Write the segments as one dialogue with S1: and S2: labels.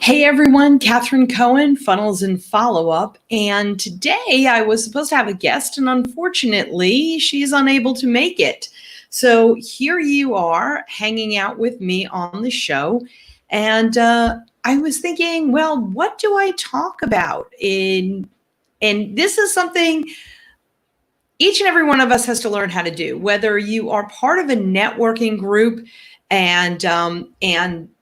S1: Hey everyone, Catherine Cohen, Funnels and Follow-Up. And today I was supposed to have a guest and unfortunately she's unable to make it. So here you are hanging out with me on the show. And I was thinking, well, what do I talk about? And this is something each and every one of us has to learn how to do, whether you are part of a networking group and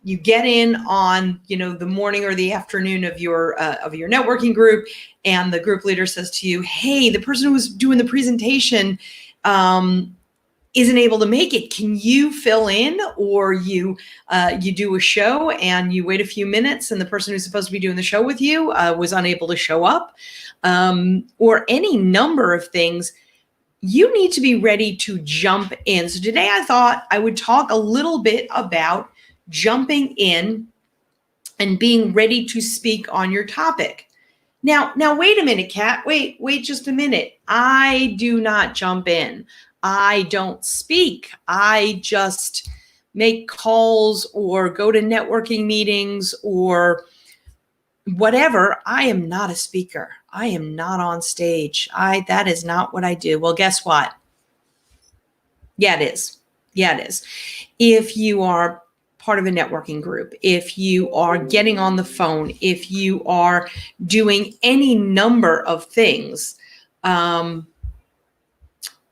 S1: you get in on the morning or the afternoon of your networking group, and the group leader says to you, hey, the person who's doing the presentation isn't able to make it. Can you fill in? Or you do a show and you wait a few minutes and the person who's supposed to be doing the show with you was unable to show up, or any number of things. You need to be ready to jump in. So today I thought I would talk a little bit about jumping in and being ready to speak on your topic. Now wait a minute, Kat. Wait just a minute. I do not jump in. I don't speak. I just make calls or go to networking meetings or whatever. I am not a speaker. I am not on stage. That is not what I do. Well, guess what? Yeah, it is. Yeah, it is. If you are part of a networking group, if you are getting on the phone, if you are doing any number of things that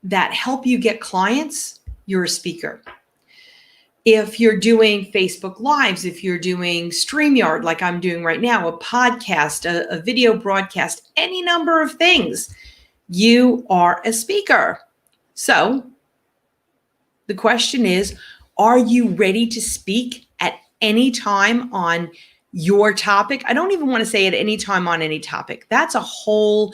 S1: help you get clients, you're a speaker. If you're doing Facebook Lives, if you're doing StreamYard like I'm doing right now, a podcast, a video broadcast, any number of things, you are a speaker. So the question is, are you ready to speak at any time on your topic? I don't even want to say at any time on any topic. That's a whole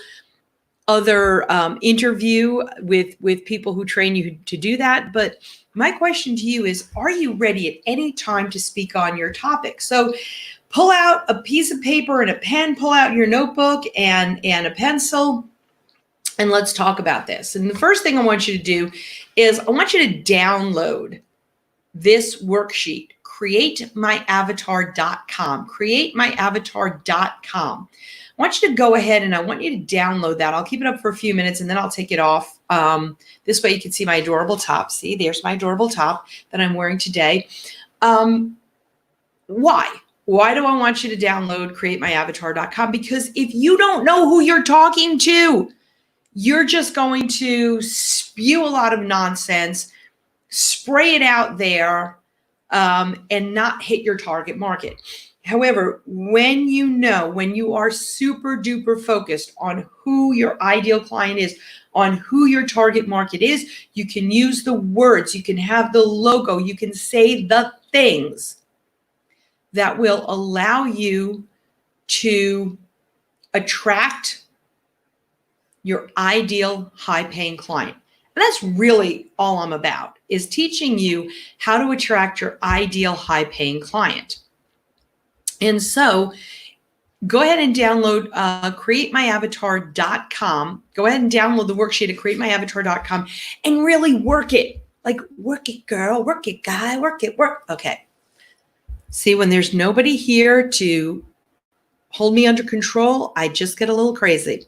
S1: other interview with people who train you to do that. But my question to you is, are you ready at any time to speak on your topic? So pull out a piece of paper and a pen, pull out your notebook and a pencil, and let's talk about this. And the first thing I want you to do is I want you to download this worksheet, createmyavatar.com, createmyavatar.com. I want you to go ahead and I want you to download that. I'll keep it up for a few minutes and then I'll take it off. This way you can see my adorable top. See, there's my adorable top that I'm wearing today. Why? Why do I want you to download createmyavatar.com? Because if you don't know who you're talking to, you're just going to spew a lot of nonsense, spray it out there, and not hit your target market. However, when you are super duper focused on who your ideal client is, on who your target market is, you can use the words, you can have the logo, you can say the things that will allow you to attract your ideal high-paying client. And that's really all I'm about, is teaching you how to attract your ideal high-paying client. And so go ahead and download createmyavatar.com. Go ahead and download the worksheet at createmyavatar.com and really work it. Like, work it, girl, work it, guy, work it, work. Okay. See, when there's nobody here to hold me under control, I just get a little crazy.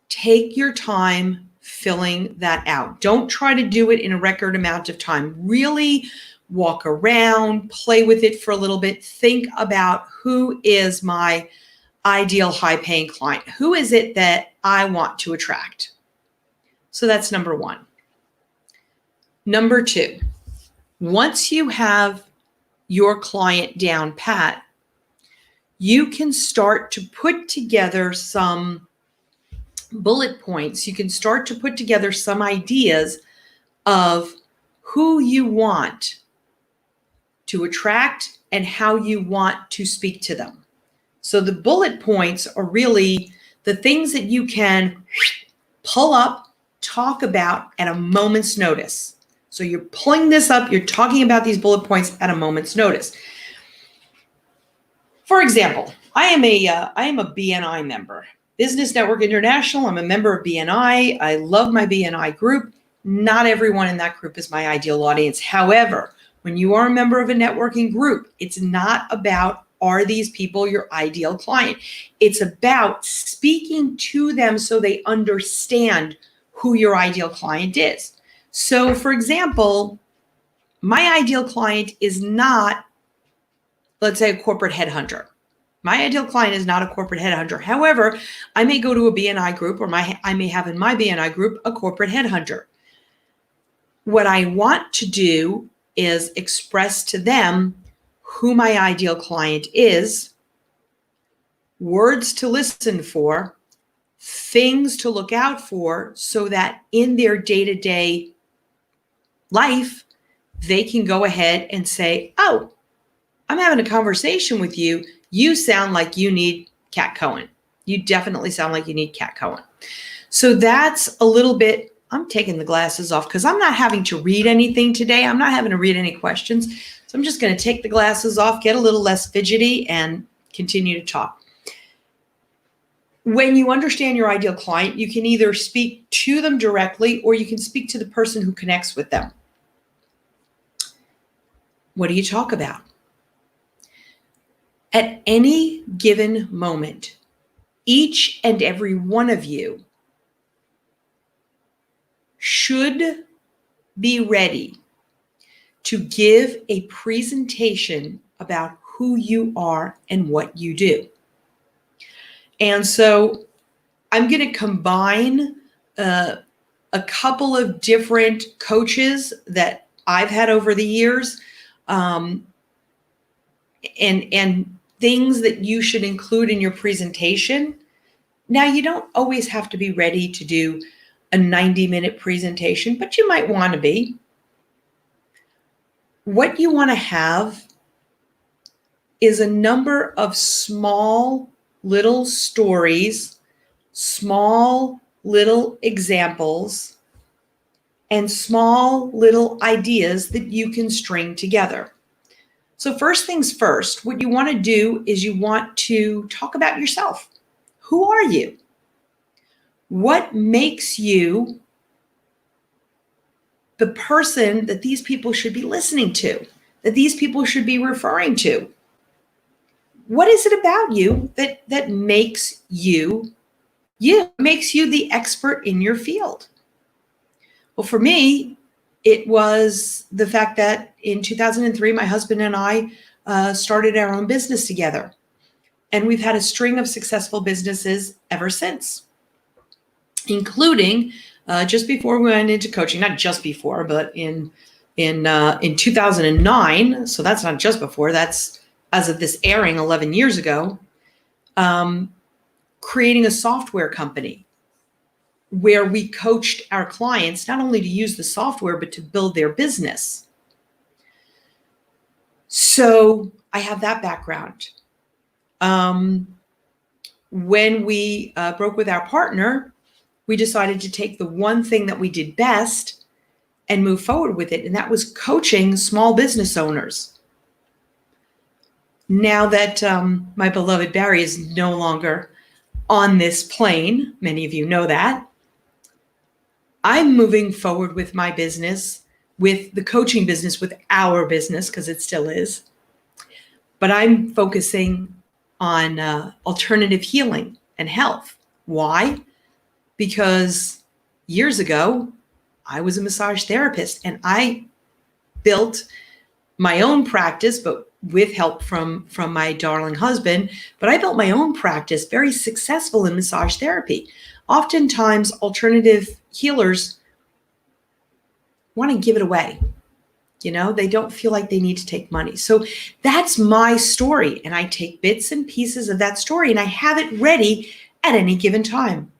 S1: Take your time filling that out. Don't try to do it in a record amount of time. Really walk around, play with it for a little bit. Think about, who is my ideal high-paying client? Who is it that I want to attract? So that's number one. Number two, once you have your client down pat, you can start to put together some bullet points. You can start to put together some ideas of who you want to attract and how you want to speak to them. So the bullet points are really the things that you can pull up, talk about at a moment's notice. So you're pulling this up, you're talking about these bullet points at a moment's notice. For example, I am a BNI member, Business Network International. I'm a member of BNI. I love my BNI group. Not everyone in that group is my ideal audience. However, when you are a member of a networking group, it's not about are these people your ideal client? It's about speaking to them so they understand who your ideal client is. So, for example, my ideal client is not, let's say, a corporate headhunter. My ideal client is not a corporate headhunter. However, I may go to a BNI group, or I may have in my BNI group a corporate headhunter. What I want to do is express to them who my ideal client is, words to listen for, things to look out for, so that in their day-to-day life, they can go ahead and say, oh, I'm having a conversation with you. You sound like you need Kat Cohen. You definitely sound like you need Kat Cohen. So that's a little bit, I'm taking the glasses off because I'm not having to read anything today. I'm not having to read any questions. So I'm just going to take the glasses off, get a little less fidgety, and continue to talk. When you understand your ideal client, you can either speak to them directly or you can speak to the person who connects with them. What do you talk about? At any given moment, each and every one of you should be ready to give a presentation about who you are and what you do. And so I'm going to combine a couple of different coaches that I've had over the years, and things that you should include in your presentation. Now, you don't always have to be ready to do a 90-minute presentation, but you might want to be. What you want to have is a number of small little stories, small little examples, and small little ideas that you can string together. So first things first, what you want to do is you want to talk about yourself. Who are you? What makes you the person that these people should be listening to, that these people should be referring to? What is it about you that makes you makes you the expert in your field? Well, for me, it was the fact that in 2003, my husband and I started our own business together. And we've had a string of successful businesses ever since, including just before we went into coaching, not just before, but in 2009. So that's not just before, that's as of this airing 11 years ago, creating a software company where we coached our clients not only to use the software, but to build their business. So I have that background. When we broke with our partner, we decided to take the one thing that we did best and move forward with it, and that was coaching small business owners. Now that my beloved Barry is no longer on this plane, many of you know that, I'm moving forward with my business, with the coaching business, with our business, because it still is. But I'm focusing on alternative healing and health. Why? Because years ago, I was a massage therapist and I built my own practice, but with help from my darling husband. But I built my own practice, very successful in massage therapy. Oftentimes, alternative healers want to give it away. You know, they don't feel like they need to take money. So that's my story. And I take bits and pieces of that story and I have it ready at any given time.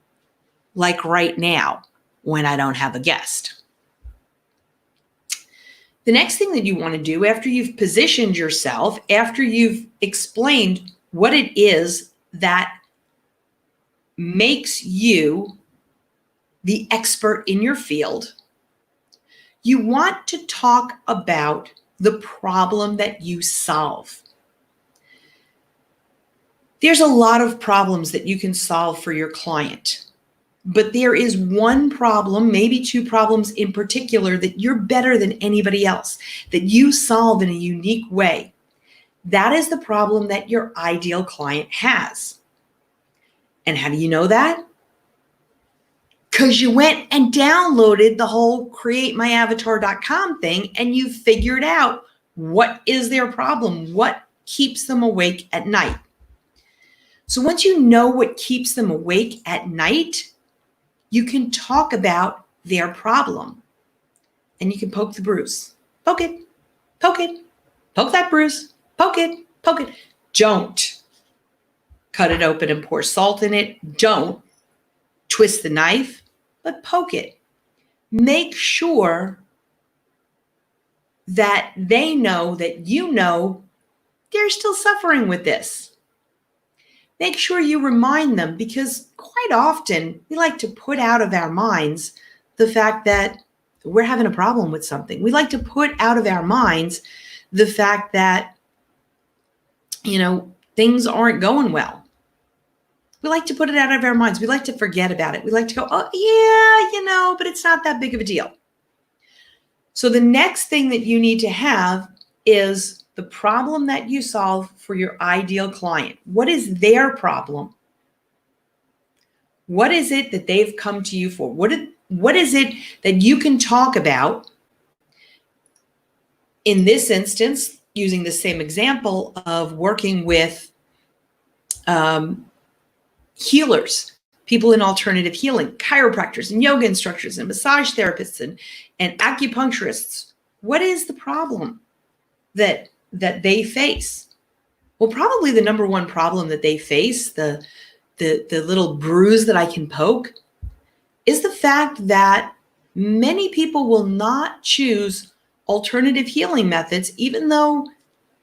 S1: Like right now, when I don't have a guest. The next thing that you want to do after you've positioned yourself, after you've explained what it is that makes you the expert in your field, you want to talk about the problem that you solve. There's a lot of problems that you can solve for your client, but there is one problem, maybe two problems in particular, that you're better than anybody else, that you solve in a unique way. That is the problem that your ideal client has. And how do you know that? Because you went and downloaded the whole createmyavatar.com thing and you figured out what is their problem, what keeps them awake at night. So once you know what keeps them awake at night, you can talk about their problem and you can poke the bruise. Poke it, poke it, poke that bruise, poke it, poke it. Don't cut it open and pour salt in it. Don't twist the knife, but poke it. Make sure that they know that you know they're still suffering with this. Make sure you remind them, because quite often we like to put out of our minds the fact that we're having a problem with something. We like to put out of our minds the fact that, things aren't going well. We like to put it out of our minds. We like to forget about it. We like to go, oh, yeah, but it's not that big of a deal. So the next thing that you need to have is the problem that you solve for your ideal client. What is their problem? What is it that they've come to you for? What is it that you can talk about? In this instance, using the same example of working with healers, people in alternative healing, chiropractors and yoga instructors and massage therapists and acupuncturists. What is the problem that they face? Well, probably the number one problem that they face, the little bruise that I can poke, is the fact that many people will not choose alternative healing methods, even though,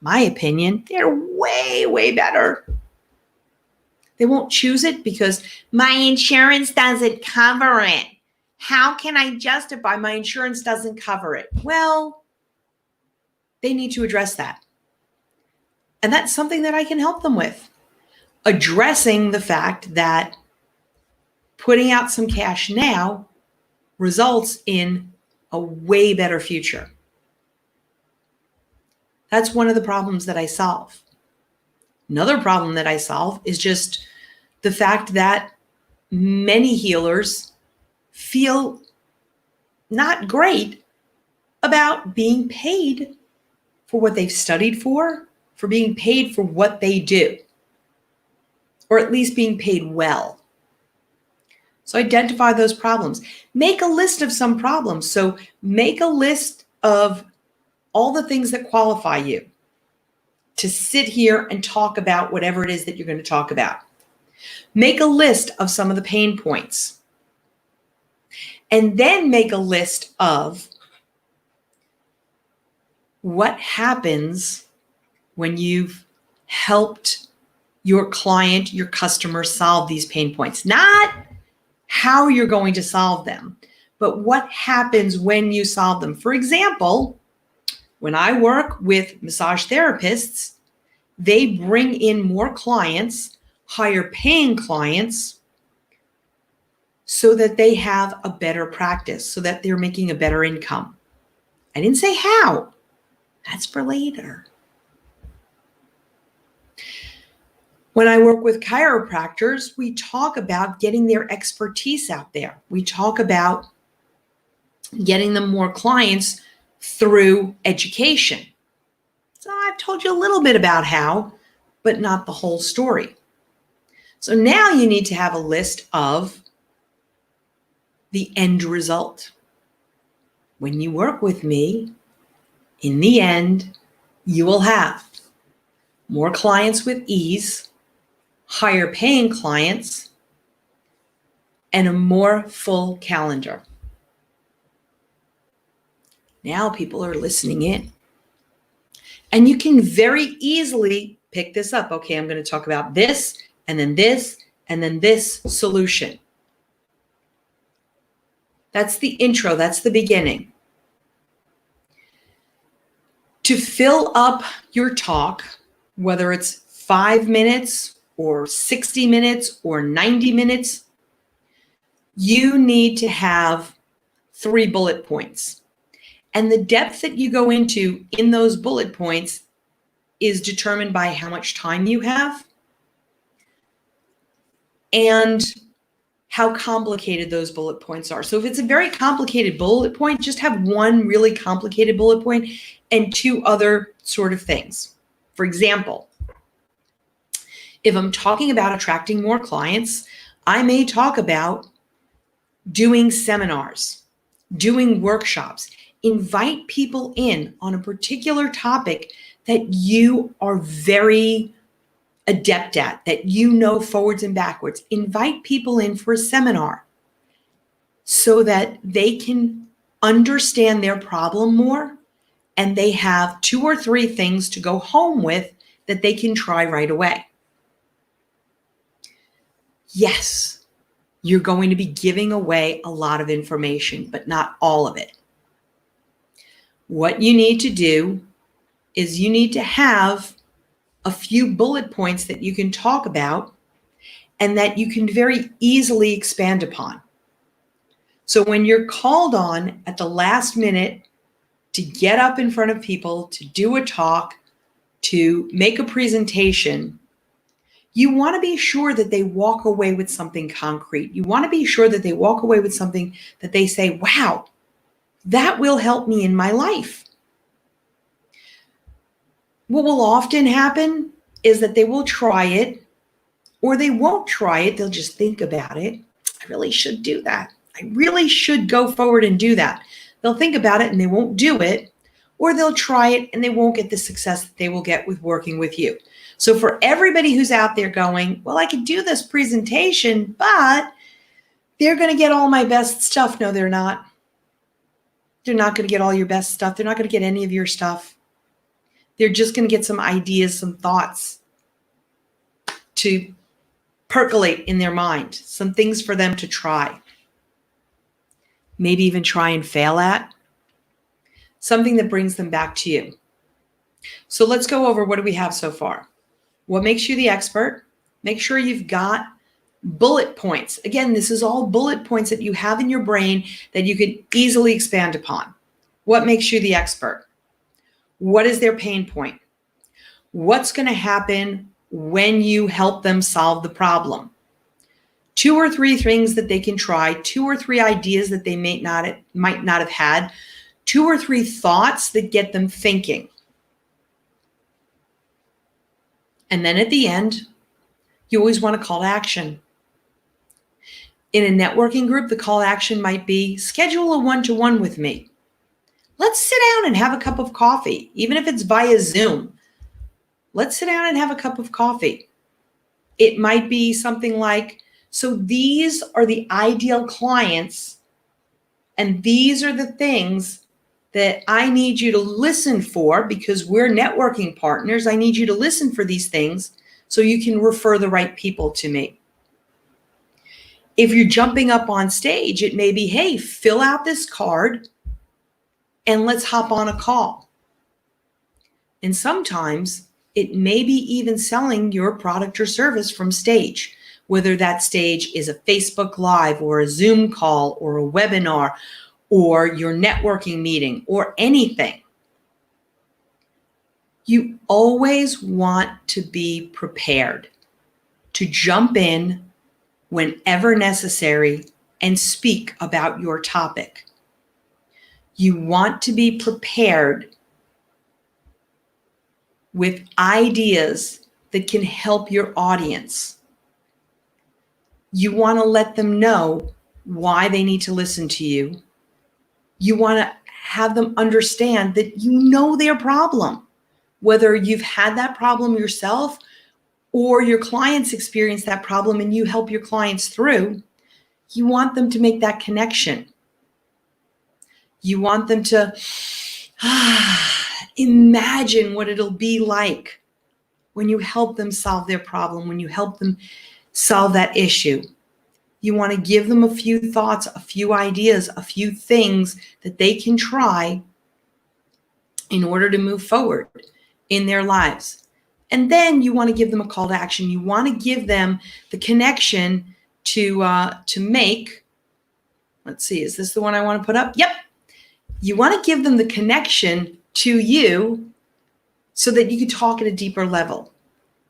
S1: my opinion, they're way, way better. They won't choose it because my insurance doesn't cover it. How can I justify my insurance doesn't cover it? Well, they need to address that. And that's something that I can help them with. Addressing the fact that putting out some cash now results in a way better future. That's one of the problems that I solve. Another problem that I solve is just the fact that many healers feel not great about being paid for what they've studied for being paid for what they do, or at least being paid well. So identify those problems. Make a list of some problems. So make a list of all the things that qualify you to sit here and talk about whatever it is that you're going to talk about. Make a list of some of the pain points. And then make a list of what happens when you've helped your client, your customer solve these pain points. Not how you're going to solve them, but what happens when you solve them. For example, when I work with massage therapists, they bring in more clients, higher paying clients, so that they have a better practice, so that they're making a better income. I didn't say how. That's for later. When I work with chiropractors, we talk about getting their expertise out there. We talk about getting them more clients through education. So I've told you a little bit about how, but not the whole story. So now you need to have a list of the end result. When you work with me, in the end, you will have more clients with ease, higher paying clients, and a more full calendar. Now people are listening in. And you can very easily pick this up. Okay, I'm going to talk about this, and then this, and then this solution. That's the intro. That's the beginning. To fill up your talk, whether it's 5 minutes or 60 minutes or 90 minutes, you need to have 3 bullet points. And the depth that you go into in those bullet points is determined by how much time you have and how complicated those bullet points are. So if it's a very complicated bullet point, just have one really complicated bullet point and two other sort of things. For example, if I'm talking about attracting more clients, I may talk about doing seminars, doing workshops. Invite people in on a particular topic that you are very adept at, that you know forwards and backwards. Invite people in for a seminar so that they can understand their problem more and they have 2 or 3 things to go home with that they can try right away. Yes, you're going to be giving away a lot of information, but not all of it. What you need to do is you need to have a few bullet points that you can talk about and that you can very easily expand upon. So when you're called on at the last minute to get up in front of people, to do a talk, to make a presentation, you want to be sure that they walk away with something concrete. You want to be sure that they walk away with something that they say, wow, that will help me in my life. What will often happen is that they will try it or they won't try it. They'll just think about it. I really should do that. I really should go forward and do that. They'll think about it and they won't do it, or they'll try it and they won't get the success that they will get with working with you. So for everybody who's out there going, well, I could do this presentation, but they're going to get all my best stuff. No, they're not. They're not going to get all your best stuff. They're not going to get any of your stuff. They're just going to get some ideas, some thoughts to percolate in their mind, some things for them to try. Maybe even try and fail at. Something that brings them back to you. So let's go over what do we have so far. What makes you the expert? Make sure you've got bullet points. Again, this is all bullet points that you have in your brain that you can easily expand upon. What makes you the expert? What is their pain point? What's going to happen when you help them solve the problem? 2 or 3 things that they can try, 2 or 3 ideas that they might not have had, 2 or 3 thoughts that get them thinking. And then at the end, you always want a call to action. In a networking group, the call to action might be schedule a one-to-one with me. Let's sit down and have a cup of coffee, even if it's via Zoom. Let's sit down and have a cup of coffee. It might be something like, so these are the ideal clients, and these are the things that I need you to listen for because we're networking partners. I need you to listen for these things so you can refer the right people to me. If you're jumping up on stage, it may be, hey, fill out this card and let's hop on a call. And sometimes it may be even selling your product or service from stage, whether that stage is a Facebook Live or a Zoom call or a webinar or your networking meeting or anything. You always want to be prepared to jump in whenever necessary and speak about your topic. You want to be prepared with ideas that can help your audience. You want to let them know why they need to listen to you. You want to have them understand that you know their problem, whether you've had that problem yourself or your clients experience that problem and you help your clients through. You want them to make that connection. You want them to imagine what it'll be like when you help them solve their problem, when you help them solve that issue. You want to give them a few thoughts, a few ideas, a few things that they can try in order to move forward in their lives. And then you want to give them a call to action. You want to give them the connection to make, let's see, is this the one I want to put up? Yep. You want to give them the connection to you so that you can talk at a deeper level,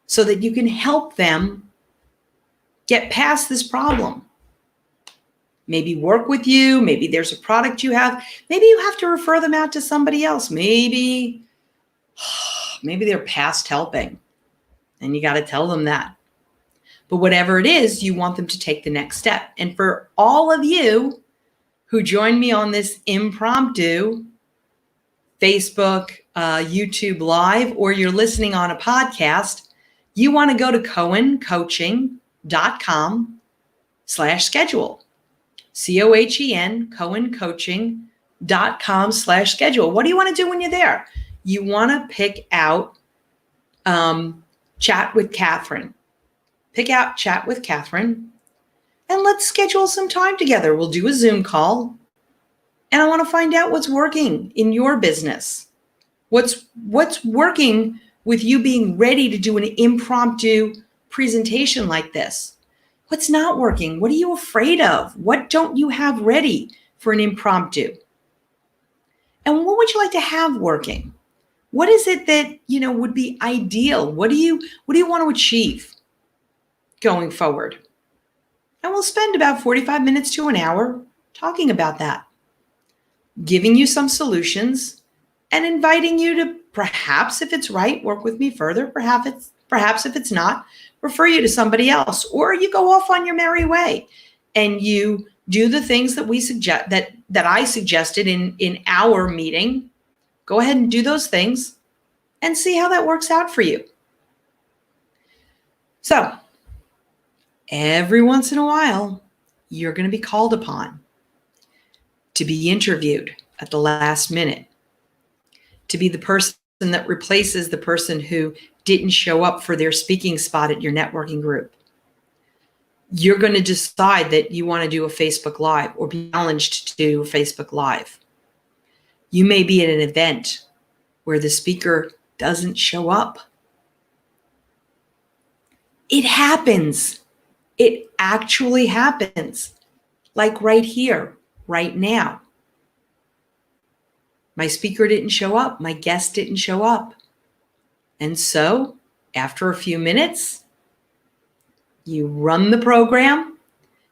S1: so that you can help them get past this problem. Maybe work with you. Maybe there's a product you have. Maybe you have to refer them out to somebody else. Maybe they're past helping and you got to tell them that. But whatever it is, you want them to take the next step. And for all of you who joined me on this impromptu Facebook, YouTube Live, or you're listening on a podcast, you want to go to cohencoaching.com/schedule. COHEN, cohencoaching.com/schedule. What do you want to do when you're there? You want to pick out Chat with Catherine. Pick out Chat with Catherine, and let's schedule some time together. We'll do a Zoom call, and I want to find out what's working in your business. What's working with you being ready to do an impromptu presentation like this? What's not working? What are you afraid of? What don't you have ready for an impromptu? And what would you like to have working? What is it that, would be ideal? What do you want to achieve going forward? And we'll spend about 45 minutes to an hour talking about that, giving you some solutions and inviting you to, perhaps if it's right, work with me further. Perhaps if it's not, refer you to somebody else, or you go off on your merry way and you do the things that we suggest that I suggested in our meeting. Go ahead and do those things and see how that works out for you. So every once in a while, you're going to be called upon to be interviewed at the last minute, to be the person that replaces the person who didn't show up for their speaking spot at your networking group. You're going to decide that you want to do a Facebook Live or be challenged to do a Facebook Live. You may be at an event where the speaker doesn't show up. It happens. It actually happens. Like right here, right now. My speaker didn't show up. My guest didn't show up. And so after a few minutes, you run the program,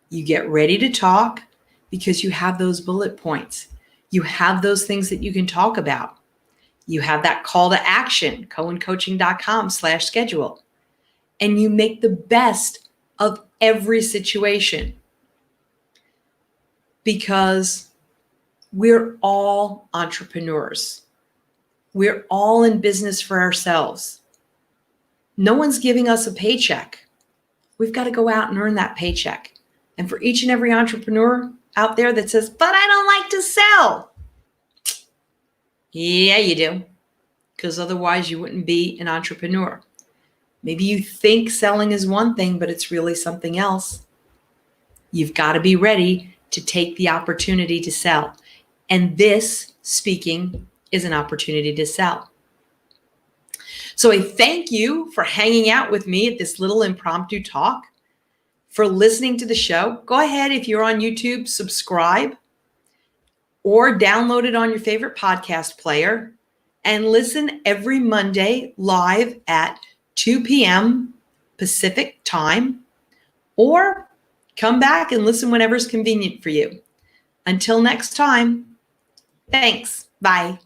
S1: you get ready to talk because you have those bullet points. You have those things that you can talk about. You have that call to action, cohencoaching.com/schedule. And you make the best of every situation because we're all entrepreneurs. We're all in business for ourselves. No one's giving us a paycheck. We've got to go out and earn that paycheck. And for each and every entrepreneur out there that says, but I don't like to sell. Yeah, you do. Because otherwise you wouldn't be an entrepreneur. Maybe you think selling is one thing, but it's really something else. You've got to be ready to take the opportunity to sell. And this speaking is an opportunity to sell. So I thank you for hanging out with me at this little impromptu talk, for listening to the show. Go ahead, if you're on YouTube, subscribe or download it on your favorite podcast player and listen every Monday live at 2 p.m. Pacific time, or come back and listen whenever's convenient for you. Until next time, thanks. Bye.